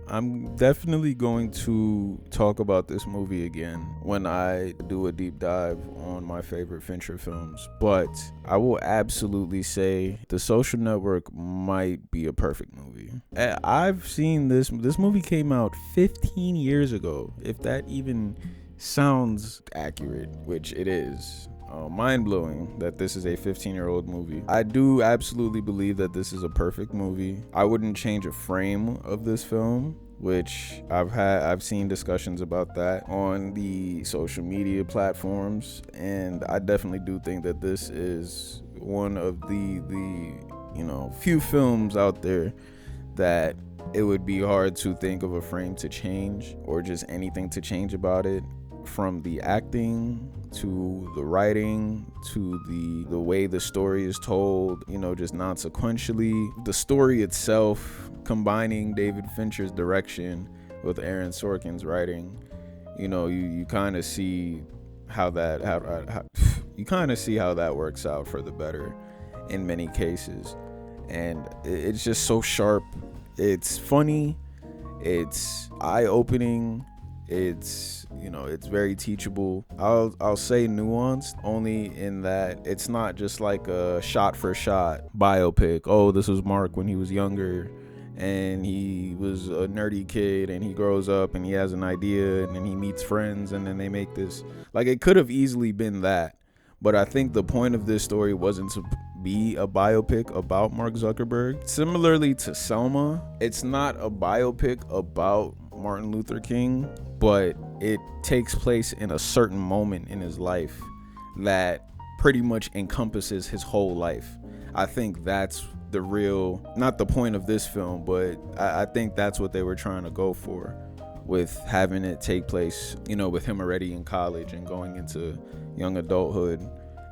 I'm definitely going to talk about this movie again when I do a deep dive on my favorite Fincher films. But I will absolutely say The Social Network might be a perfect movie. I've seen this movie came out 15 years ago, if that even sounds accurate, which it is. Mind-blowing that this is a 15-year-old movie. I do absolutely believe that this is a perfect movie. I wouldn't change a frame of this film, which I've seen discussions about that on the social media platforms, and I definitely do think that this is one of the few films out there that it would be hard to think of a frame to change or just anything to change about it, from the acting to the writing to the way the story is told, just non-sequentially. The story itself, combining David Fincher's direction with Aaron Sorkin's writing, you kind of see how you kind of see how that works out for the better in many cases. And it's just so sharp. It's funny. It's eye-opening. It's very teachable. I'll say nuanced only in that it's not just like a shot for shot biopic. Oh, this was Mark when he was younger and he was a nerdy kid and he grows up and he has an idea and then he meets friends and then they make this. Like, it could have easily been that, but I think the point of this story wasn't to be a biopic about Mark Zuckerberg. Similarly to Selma, it's not a biopic about Martin Luther King, but it takes place in a certain moment in his life that pretty much encompasses his whole life. I think that's the real, not the point of this film, but I think that's what they were trying to go for with having it take place, with him already in college and going into young adulthood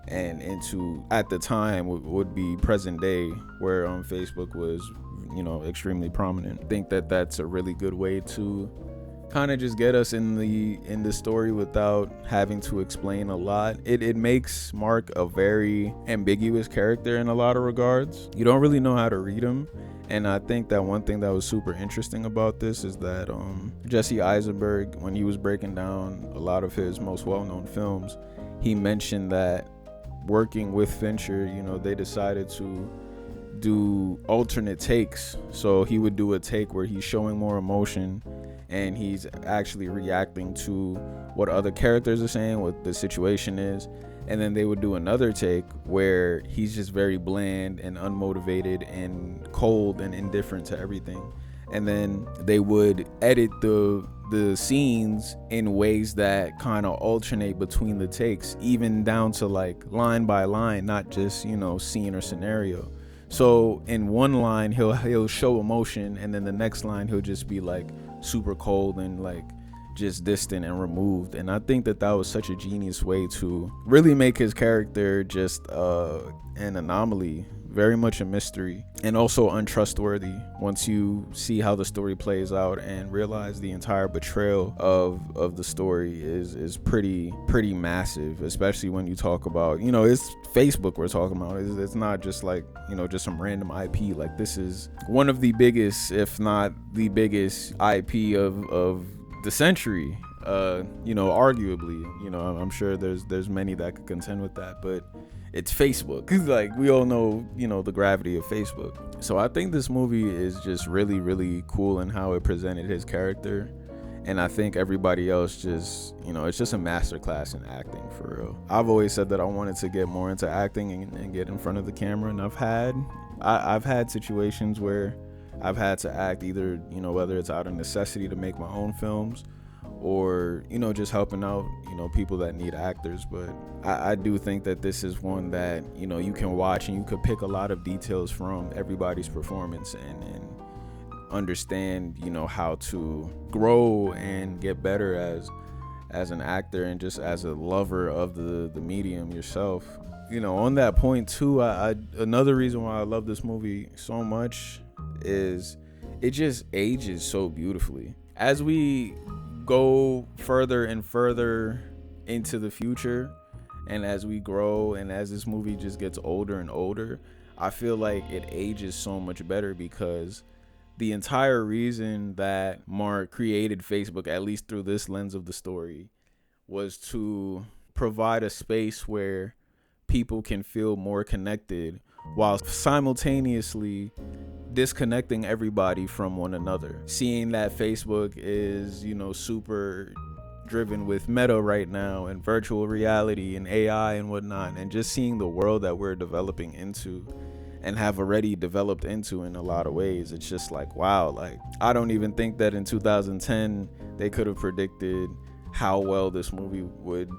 and into, at the time, would be present day, where Facebook was extremely prominent. I think that that's a really good way to kind of just get us in the story without having to explain a lot. It makes Mark a very ambiguous character in a lot of regards. You don't really know how to read him. And I think that one thing that was super interesting about this is that Jesse Eisenberg, when he was breaking down a lot of his most well-known films, he mentioned that working with Fincher, they decided to do alternate takes. So he would do a take where he's showing more emotion and he's actually reacting to what other characters are saying, what the situation is. And then they would do another take where he's just very bland and unmotivated and cold and indifferent to everything. And then they would edit the scenes in ways that kind of alternate between the takes, even down to like line by line, not just, scene or scenario. So in one line he'll show emotion, and then the next line he'll just be like super cold and like just distant and removed. And I think that was such a genius way to really make his character just an anomaly, very much a mystery, and also untrustworthy once you see how the story plays out and realize the entire betrayal of the story is pretty massive, especially when you talk about, it's Facebook we're talking about. It's not just like, just some random IP. Like, this is one of the biggest, if not the biggest IP of the century, arguably. I'm sure there's many that could contend with that, but it's Facebook. Like, we all know, the gravity of Facebook. So I think this movie is just really, really cool in how it presented his character. And I think everybody else just, it's just a masterclass in acting, for real. I've always said that I wanted to get more into acting and get in front of the camera. And I've had situations where I've had to act, either, whether it's out of necessity to make my own films or, just helping out, people that need actors. But I do think that this is one that, you can watch and you could pick a lot of details from everybody's performance and understand, how to grow and get better as an actor and just as a lover of the medium yourself. On that point too, I another reason why I love this movie so much is it just ages so beautifully. As we go further and further into the future, and as we grow and as this movie just gets older and older, I feel like it ages so much better because the entire reason that Mark created Facebook, at least through this lens of the story, was to provide a space where people can feel more connected while simultaneously disconnecting everybody from one another. Seeing that Facebook is, super driven with meta right now and virtual reality and AI and whatnot, and just seeing the world that we're developing into and have already developed into in a lot of ways, it's just like, wow, like I don't even think that in 2010 they could have predicted how well this movie would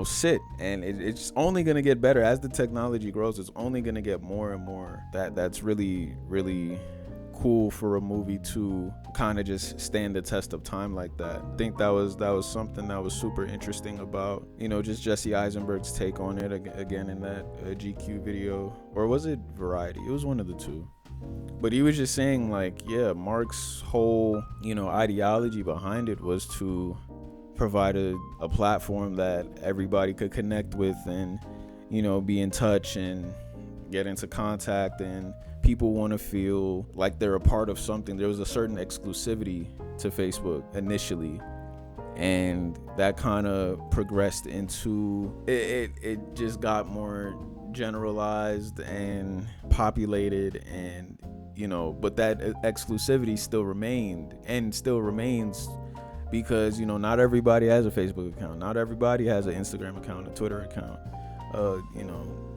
sit. And it's only going to get better as the technology grows. It's only going to get more and more. That's really, really cool for a movie to kind of just stand the test of time like that. I think that was something that was super interesting about just Jesse Eisenberg's take on it again in that GQ video, or was it Variety? It was one of the two. But he was just saying, like, yeah, Mark's whole ideology behind it was to provide a platform that everybody could connect with and be in touch and get into contact, and people want to feel like they're a part of something. There was a certain exclusivity to Facebook initially, and that kind of progressed into it just got more generalized and populated, and but that exclusivity still remained and still remains, because not everybody has a Facebook account, not everybody has an Instagram account, a Twitter account,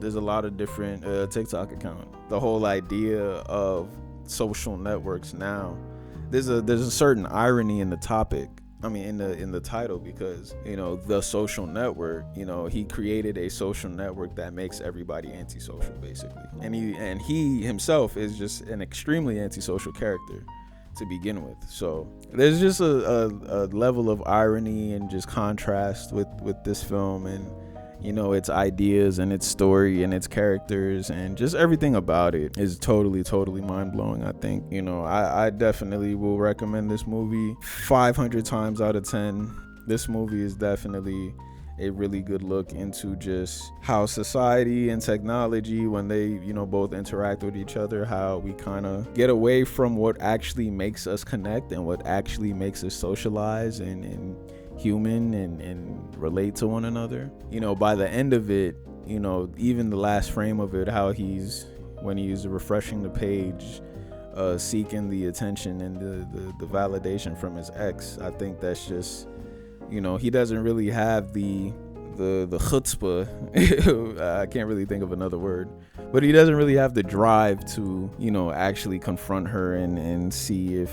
there's a lot of different TikTok account. The whole idea of social networks now, there's a certain irony in the topic, in the title, because the social network, he created a social network that makes everybody antisocial basically, and he himself is just an extremely antisocial character to begin with. So there's just a level of irony and just contrast with this film, and its ideas and its story and its characters and just everything about it is totally mind-blowing. I think I definitely will recommend this movie 500 times out of 10. This movie is definitely a really good look into just how society and technology, when they both interact with each other, how we kind of get away from what actually makes us connect and what actually makes us socialize and human and relate to one another. By the end of it, even the last frame of it, how when he's refreshing the page, seeking the attention and the validation from his ex, I think that's just he doesn't really have the chutzpah. I can't really think of another word, but he doesn't really have the drive to actually confront her and see if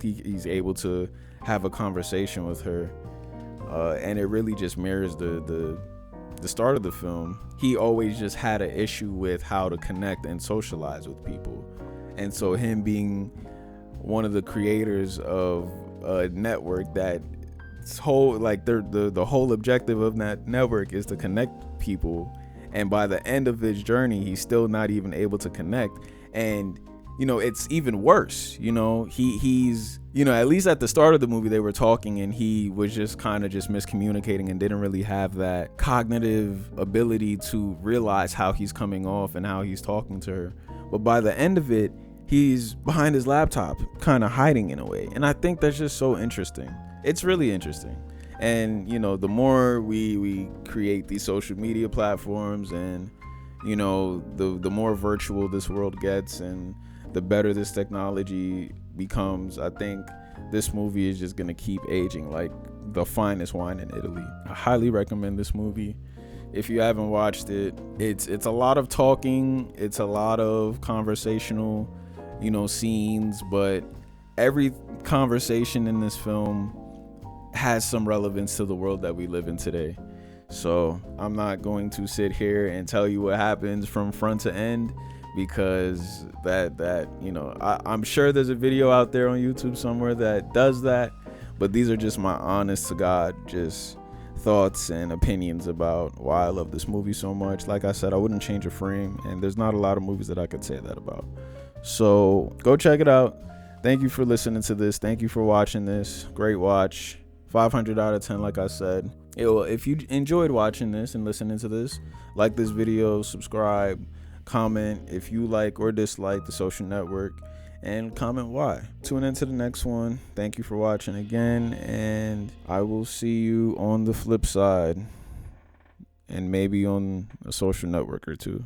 he's able to have a conversation with her, and it really just mirrors the start of the film. He always just had an issue with how to connect and socialize with people, and so him being one of the creators of a network that the whole objective of that network is to connect people, and by the end of his journey he's still not even able to connect. And it's even worse. He's at least at the start of the movie they were talking, and he was just kind of just miscommunicating and didn't really have that cognitive ability to realize how he's coming off and how he's talking to her. But by the end of it, he's behind his laptop, kind of hiding in a way. And I think that's just so interesting. It's really interesting. And, the more we create these social media platforms and, the more virtual this world gets and the better this technology becomes, I think this movie is just going to keep aging like the finest wine in Italy. I highly recommend this movie. If you haven't watched it, it's a lot of talking. It's a lot of conversational scenes, but every conversation in this film has some relevance to the world that we live in today. So I'm not going to sit here and tell you what happens from front to end, because I'm sure there's a video out there on YouTube somewhere that does that, but these are just my honest to God just thoughts and opinions about why I love this movie so much. Like I said, I wouldn't change a frame, and there's not a lot of movies that I could say that about. So go check it out. Thank you for listening to this. Thank you for watching this. Great watch. 500 out of 10, like I said. If you enjoyed watching this and listening to this, like this video, subscribe, comment if you like or dislike The Social Network, and comment why. Tune into the next one. Thank you for watching again, and I will see you on the flip side, and maybe on a social network or two.